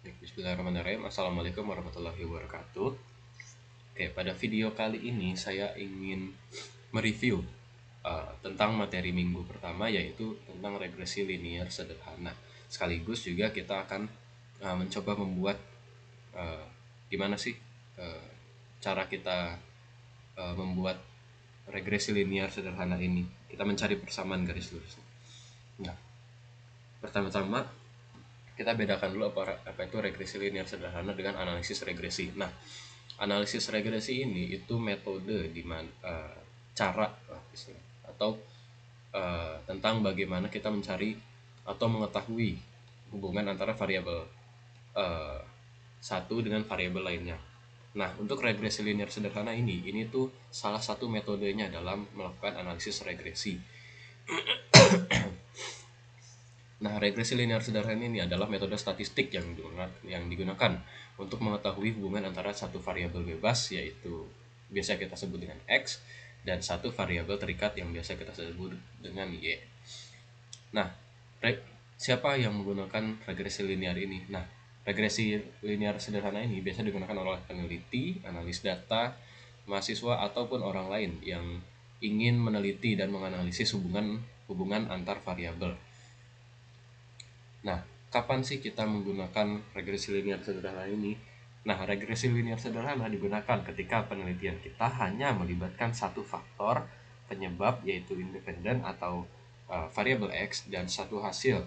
Bismillahirrahmanirrahim. Assalamualaikum warahmatullahi wabarakatuh. Oke, pada video kali ini saya ingin mereview tentang materi minggu pertama, yaitu tentang regresi linear sederhana. Sekaligus juga kita akan mencoba membuat uh, gimana sih cara kita membuat regresi linear sederhana ini. Kita mencari persamaan garis lurus. Nah, pertama-tama kita bedakan dulu apa itu regresi linear sederhana dengan analisis regresi. Nah, analisis regresi ini itu metode di mana cara atau tentang bagaimana kita mencari atau mengetahui hubungan antara variabel satu dengan variabel lainnya. Nah, untuk regresi linear sederhana ini tuh salah satu metodenya dalam melakukan analisis regresi. Nah, regresi linear sederhana ini adalah metode statistik yang digunakan untuk mengetahui hubungan antara satu variabel bebas, yaitu biasa kita sebut dengan X, dan satu variabel terikat yang biasa kita sebut dengan Y. Nah, siapa yang menggunakan regresi linear ini? Nah, regresi linear sederhana ini biasa digunakan oleh peneliti, analis data, mahasiswa, ataupun orang lain yang ingin meneliti dan menganalisis hubungan antar variabel. Nah, kapan sih kita menggunakan regresi linear sederhana ini? Nah, regresi linear sederhana digunakan ketika penelitian kita hanya melibatkan satu faktor penyebab, yaitu independen atau variabel X, dan satu hasil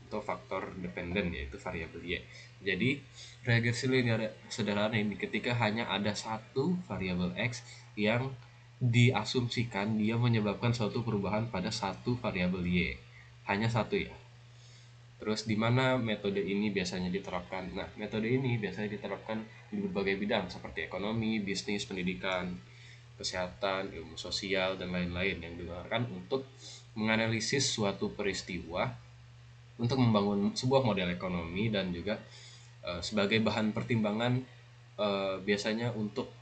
atau faktor dependen, yaitu variabel Y. Jadi, regresi linear sederhana ini ketika hanya ada satu variabel X yang diasumsikan dia menyebabkan suatu perubahan pada satu variabel Y. Hanya satu ya. Terus di mana metode ini biasanya diterapkan? Nah, metode ini biasanya diterapkan di berbagai bidang seperti ekonomi, bisnis, pendidikan, kesehatan, ilmu sosial, dan lain-lain yang digunakan untuk menganalisis suatu peristiwa untuk membangun sebuah model ekonomi dan juga sebagai bahan pertimbangan biasanya untuk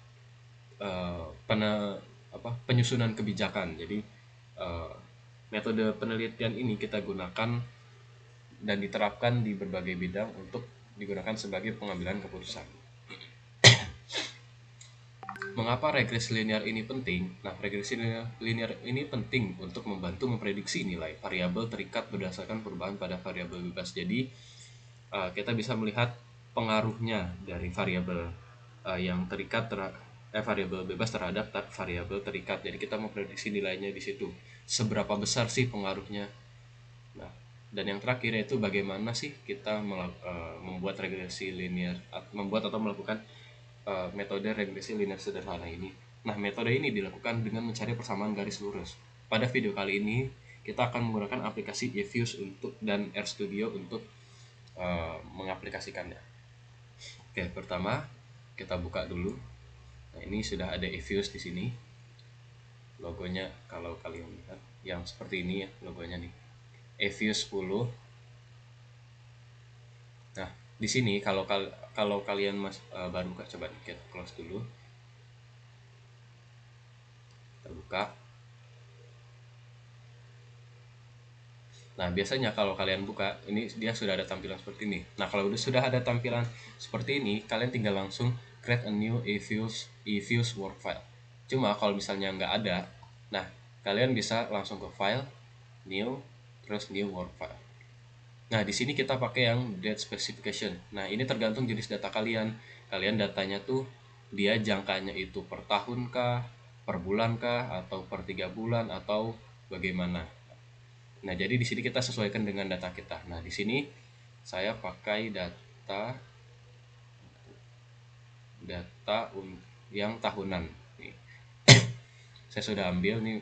penyusunan kebijakan. Jadi metode penelitian ini kita gunakan dan diterapkan di berbagai bidang untuk digunakan sebagai pengambilan keputusan. Mengapa regresi linear ini penting? Nah, regresi linear ini penting untuk membantu memprediksi nilai variabel terikat berdasarkan perubahan pada variabel bebas. Jadi, kita bisa melihat pengaruhnya dari variabel yang terikat variabel bebas terhadap variabel terikat. Jadi kita memprediksi nilainya di situ. Seberapa besar sih pengaruhnya? Nah, dan yang terakhir yaitu bagaimana sih kita membuat regresi linear, membuat atau melakukan metode regresi linear sederhana ini. Nah, metode ini dilakukan dengan mencari persamaan garis lurus. Pada video kali ini kita akan menggunakan aplikasi eViews dan RStudio untuk mengaplikasikannya. Oke, pertama kita buka dulu. Nah, ini sudah ada eViews di sini. Logonya kalau kalian lihat yang seperti ini ya logonya nih. eViews 10. Nah, di sini kalau kalian baru buka, coba kita close dulu. Kita buka. Nah, biasanya kalau kalian buka, ini dia sudah ada tampilan seperti ini. Nah, kalau sudah ada tampilan seperti ini, kalian tinggal langsung create a new eViews work file. Cuma kalau misalnya nggak ada, nah kalian bisa langsung ke file, new, terus new work file. Nah, di sini kita pakai yang date specification. Nah, ini tergantung jenis data kalian. Kalian datanya tuh dia jangkanya itu per tahun kah, per bulan kah, atau per 3 bulan, atau bagaimana. Nah, jadi di sini kita sesuaikan dengan data kita. Nah, di sini saya pakai data yang tahunan. Nih. Saya sudah ambil nih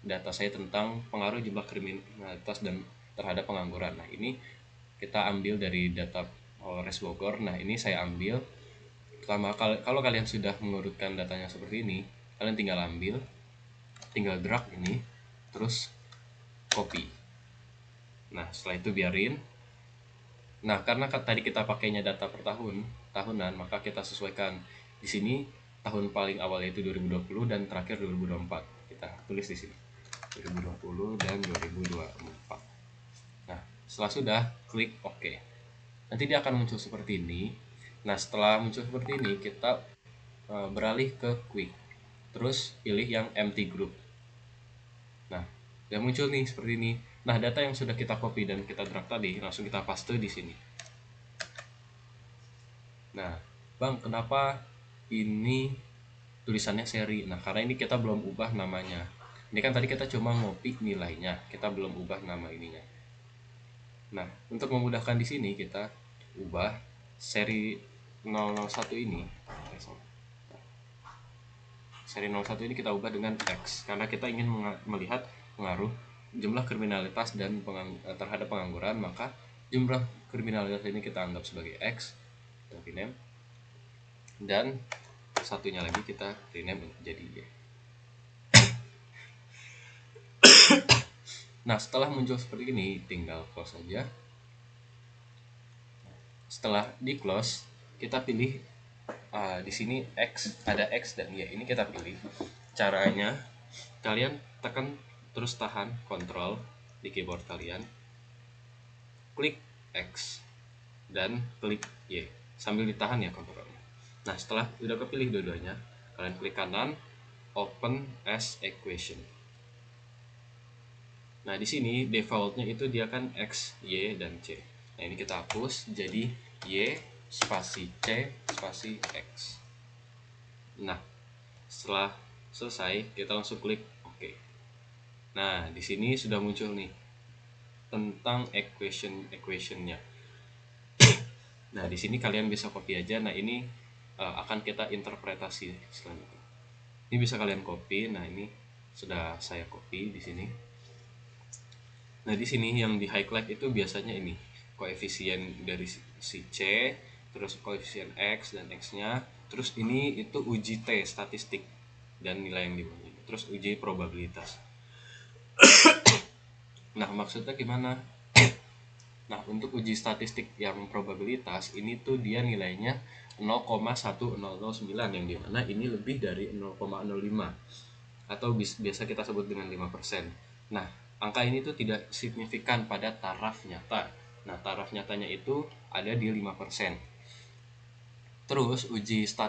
data saya tentang pengaruh jumlah kriminalitas dan terhadap pengangguran. Nah, ini kita ambil dari data Polres Bogor. Nah, ini saya ambil. Pertama, kalau kalian sudah mengurutkan datanya seperti ini, kalian tinggal drag ini, terus copy. Nah, setelah itu biarin. Nah, karena tadi kita pakainya data per tahunan, maka kita sesuaikan. Di sini tahun paling awal yaitu 2020 dan terakhir 2024. Kita tulis di sini. 2020 dan 2024. Nah, setelah sudah, klik OK. Nanti dia akan muncul seperti ini. Nah, setelah muncul seperti ini, kita beralih ke quick. Terus pilih yang empty group. Nah, udah muncul nih seperti ini. Nah, data yang sudah kita copy dan kita drag tadi langsung kita paste di sini. Nah, Bang, kenapa ini tulisannya seri? Nah, karena ini kita belum ubah namanya. Ini kan tadi kita cuma ngopi nilainya, kita belum ubah nama ininya. Nah, untuk memudahkan di sini kita ubah seri 001 ini. Seri 01 ini kita ubah dengan X karena kita ingin melihat pengaruh jumlah kriminalitas dan terhadap pengangguran, maka jumlah kriminalitas ini kita anggap sebagai X, kita rename, dan satunya lagi kita rename jadi Y. Nah, setelah muncul seperti ini, tinggal close saja. Setelah di close, kita pilih di sini X, ada X dan Y. Ini kita pilih. Caranya, kalian tekan terus tahan Ctrl di keyboard kalian, klik X dan klik Y sambil ditahan ya kontrolnya. Nah, setelah udah kepilih dua-duanya, kalian klik kanan, open as equation. Nah, di sini defaultnya itu dia kan X, Y, dan C. Nah, ini kita hapus jadi Y spasi C spasi X. Nah, setelah selesai kita langsung klik OK. Nah, di sini sudah muncul nih tentang equationnya. Nah, di sini kalian bisa copy aja. Nah, ini akan kita interpretasi selanjutnya. Ini bisa kalian copy. Nah, ini sudah saya copy di sini. Nah, di sini yang di highlight itu biasanya ini koefisien dari si C, terus koefisien X dan X-nya, terus ini itu uji T statistik dan nilai yang dibagi, terus uji probabilitas. Nah, maksudnya gimana? Nah, untuk uji statistik yang probabilitas ini tuh dia nilainya 0,1009 yang dimana ini lebih dari 0,05 atau biasa kita sebut dengan 5%. Nah, angka ini tuh tidak signifikan pada taraf nyata. Nah, taraf nyatanya itu ada di 5%. Terus uji T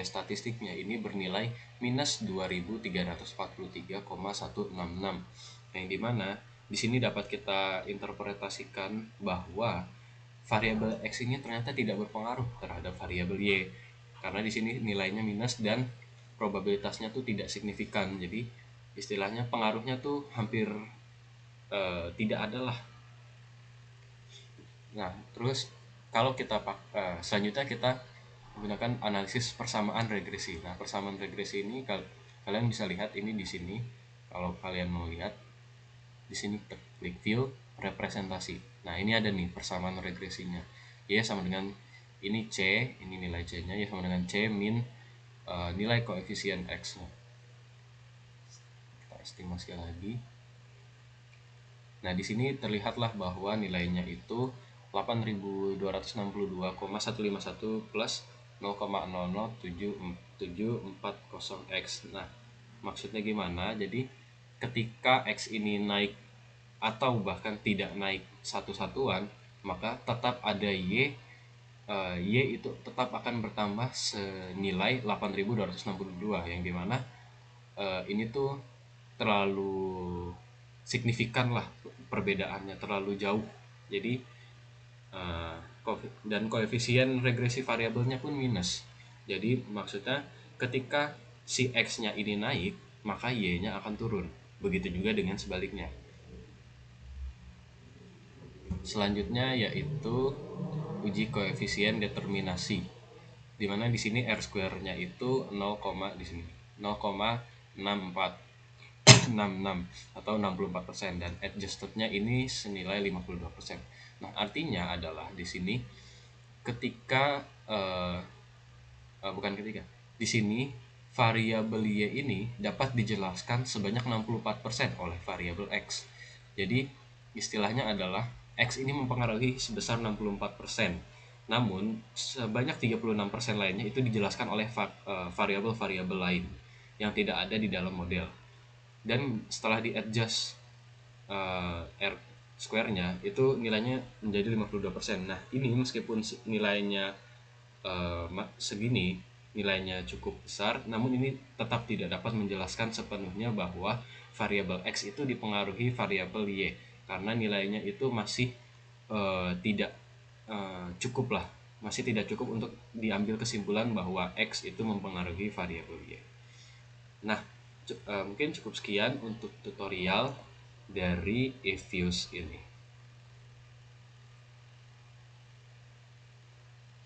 statistiknya ini bernilai minus 2343,166. Yang dimana di sini dapat kita interpretasikan bahwa variabel X ini ternyata tidak berpengaruh terhadap variabel Y. Karena di sini nilainya minus dan probabilitasnya tuh tidak signifikan. Jadi istilahnya pengaruhnya tuh hampir tidak ada lah. Nah, terus kalau kita selanjutnya kita menggunakan analisis persamaan regresi. Nah, persamaan regresi ini kalian bisa lihat ini di sini. Kalau kalian mau lihat di sini klik view representasi. Nah, ini ada nih persamaan regresinya. Y sama dengan ini C, ini nilai C-nya ya sama dengan C min nilai koefisien X-nya. Kita estimasi lagi. Nah, di sini terlihatlah bahwa nilainya itu 8.262,151 plus 0,007740x. Nah, maksudnya gimana? Jadi ketika X ini naik atau bahkan tidak naik satu satuan, maka tetap ada Y itu tetap akan bertambah senilai 8.262 yang dimana ini tuh terlalu signifikan lah perbedaannya, terlalu jauh. Jadi dan koefisien regresi variabelnya pun minus. Jadi maksudnya ketika si X-nya ini naik, maka Y-nya akan turun. Begitu juga dengan sebaliknya. Selanjutnya yaitu uji koefisien determinasi, dimana di sini R square-nya itu 0, di sini 0,6466 atau 64% dan adjusted-nya ini senilai 52%. Nah, artinya adalah di sini ketika di sini variabel Y ini dapat dijelaskan sebanyak 64% oleh variabel X. Jadi istilahnya adalah X ini mempengaruhi sebesar 64%. Namun sebanyak 36% lainnya itu dijelaskan oleh variabel-variabel lain yang tidak ada di dalam model. Dan setelah di adjust square-nya itu nilainya menjadi 52%. Nah, ini meskipun nilainya segini, nilainya cukup besar, namun ini tetap tidak dapat menjelaskan sepenuhnya bahwa variabel X itu dipengaruhi variabel Y, karena nilainya itu masih tidak cukup lah, masih tidak cukup untuk diambil kesimpulan bahwa X itu mempengaruhi variabel Y. Nah, mungkin cukup sekian untuk tutorial dari Evius ini.